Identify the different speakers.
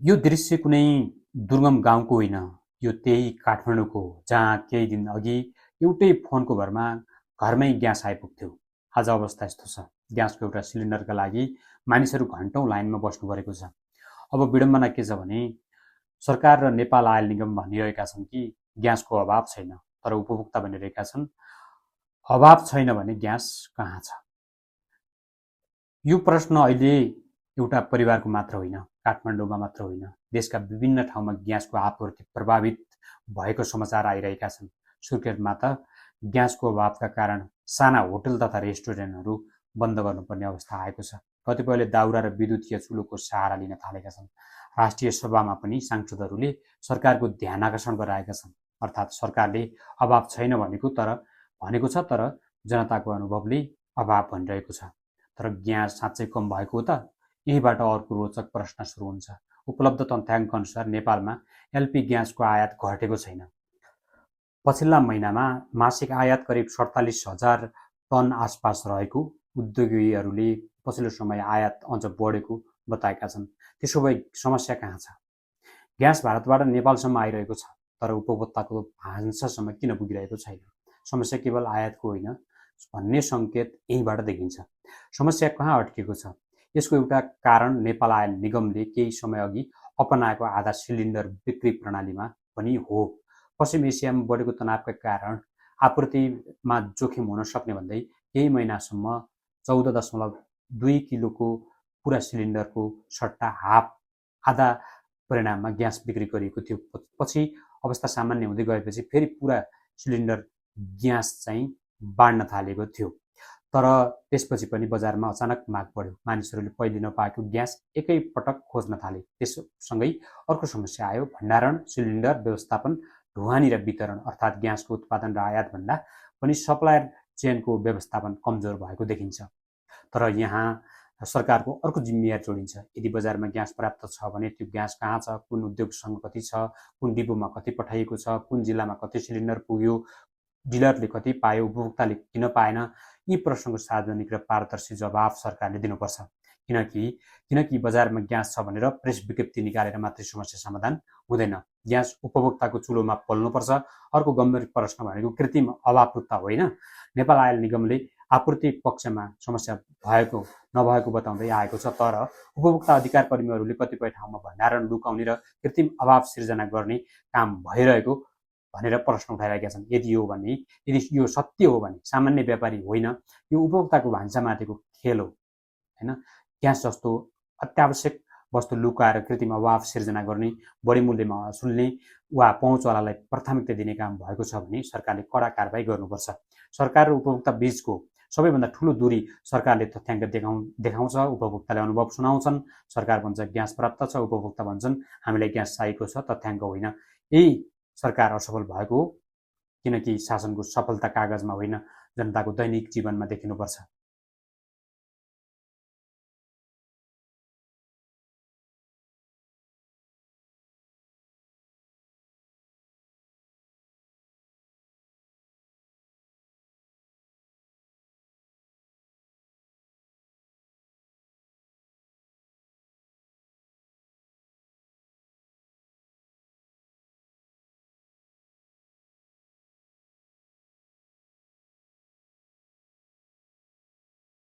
Speaker 1: यो दृश्य कुनै दुर्गम गाउँको होइन, यो त्यही काठमाडौँको हो, जहाँ केही दिन अघि एउटै फोनको भरमा घरमै ग्यास आइपुग्थ्यो। आज अवस्था यस्तो छ, ग्यासको एउटा सिलिन्डरका लागि मानिसहरू घन्टौँ लाइनमा बस्नु परेको छ। अब विडम्बना के छ भने सरकार र नेपाल आयल निगम भनिरहेका छन् कि ग्यासको अभाव छैन, तर उपभोक्ता भनिरहेका छन् अभाव छैन भने ग्यास कहाँ छ। यो प्रश्न अहिले एउटा परिवारको मात्र होइन, काठमाडौँमा मात्र होइन, देशका विभिन्न ठाउँमा ग्यासको आपूर्ति प्रभावित भएको समाचार आइरहेका छन्। सुर्खेतमा त ग्यासको अभावका कारण साना होटल तथा रेस्टुरेन्टहरू बन्द गर्नुपर्ने अवस्था आएको छ। कतिपयले दाउरा र विद्युतीय चुलोको सहारा लिन थालेका छन्। राष्ट्रिय सभामा पनि सांसदहरूले सरकारको ध्यान आकर्षण गराएका छन्। अर्थात् सरकारले अभाव छैन भनेको छ, तर जनताको अनुभवले अभाव भनिरहेको छ। तर ग्यास साँच्चै कम भएको हो त? यहीबाट अर्को रोचक प्रश्न सुरु हुन्छ। उपलब्ध तथ्याङ्क अनुसार नेपालमा एलपी ग्यासको आयात घटेको छैन। पछिल्ला महिनामा मासिक आयात करिब 47,000 टन आसपास रहेको उद्योगीहरूले पछिल्लो समय आयात अझ बढेको बताएका छन्। त्यसो भए समस्या कहाँ छ? ग्यास भारतबाट नेपालसम्म आइरहेको छ, तर उपभोक्ताको भान्सासम्म किन पुगिरहेको छैन? समस्या केवल आयातको होइन भन्ने सङ्केत यहीँबाट देखिन्छ। समस्या कहाँ अड्केको छ? यसको एउटा कारण नेपाल आयल निगमले केही समय अघि अपनाएको आधा सिलिन्डर बिक्री प्रणालीमा पनि हो। पश्चिम एसियामा बढेको तनावका कारण आपूर्तिमा जोखिम हुन सक्ने भन्दै केही महिनासम्म 14.2 किलोको पुरा सिलिन्डरको सट्टा आधा परिणाममा ग्यास बिक्री गरिएको थियो। पछि अवस्था सामान्य हुँदै गएपछि फेरि पुरा सिलिन्डर ग्यास चाहिँ बाँड्न थालेको थियो। तर त्यसपछि पनि बजारमा अचानक माग बढ्यो। मानिसहरूले पहिले नपाएको ग्यास एकै पटक खोज्न थाले। त्यससँगै अर्को समस्या आयो, भण्डारण, सिलिन्डर व्यवस्थापन, ढुवानी र वितरण, अर्थात् ग्यासको उत्पादन र आयातभन्दा पनि सप्लायर चेनको व्यवस्थापन कमजोर भएको देखिन्छ। तर यहाँ सरकारको अर्को जिम्मेवार जोडिन्छ। यदि बजारमा ग्यास पर्याप्त छ भने त्यो ग्यास कहाँ छ, कुन उद्योगसँग कति छ, कुन डिपोमा कति पठाइएको छ, कुन जिल्लामा कति सिलिन्डर पुग्यो, डिलरले कति पायो, उपभोक्ताले किन पाएन, यी प्रश्नको सार्वजनिक र पारदर्शी जवाब सरकारले दिनुपर्छ। किनकि बजारमा ग्यास छ भनेर प्रेस विज्ञप्ति निकालेर मात्रै समस्या समाधान हुँदैन। ग्यास उपभोक्ताको चुलोमा पल्नुपर्छ। अर्को गम्भीर प्रश्न भनेको कृत्रिम अभावता होइन। नेपाल आयल निगमले आपूर्ति पक्षमा समस्या नभएको बताउँदै आएको छ, तर उपभोक्ता अधिकार कर्मीहरूले कतिपय ठाउँमा भण्डारण लुकाउने र कृत्रिम अभाव सिर्जना गर्ने काम भइरहेको भनेर प्रश्न उठाइरहेका छन्। यदि यो सत्य हो भने सामान्य व्यापारी होइन, यो उपभोक्ताको भान्सामाथिको खेल हो होइन। ग्यास जस्तो अत्यावश्यक वस्तु लुकाएर कृत्रिम अभाव सिर्जना गर्ने, बढी मूल्यमा असुल्ने वा पहुँचवालालाई प्राथमिकता दिने काम भएको छ भने सरकारले कडा कारबाही गर्नुपर्छ। सरकार र उपभोक्ता बीचको सबैभन्दा ठुलो दूरी सरकारले तथ्याङ्क देखाउँछ, उपभोक्ताले अनुभव सुनाउँछन्। सरकार भन्छ ग्यास प्राप्त छ, उपभोक्ता भन्छन् हामीलाई ग्यास चाहिएको छ, तथ्याङ्क होइन। यही सरकार असफल भएको हो, किनकि शासनको सफलता कागजमा होइन, जनताको दैनिक जीवनमा देखिनुपर्छ।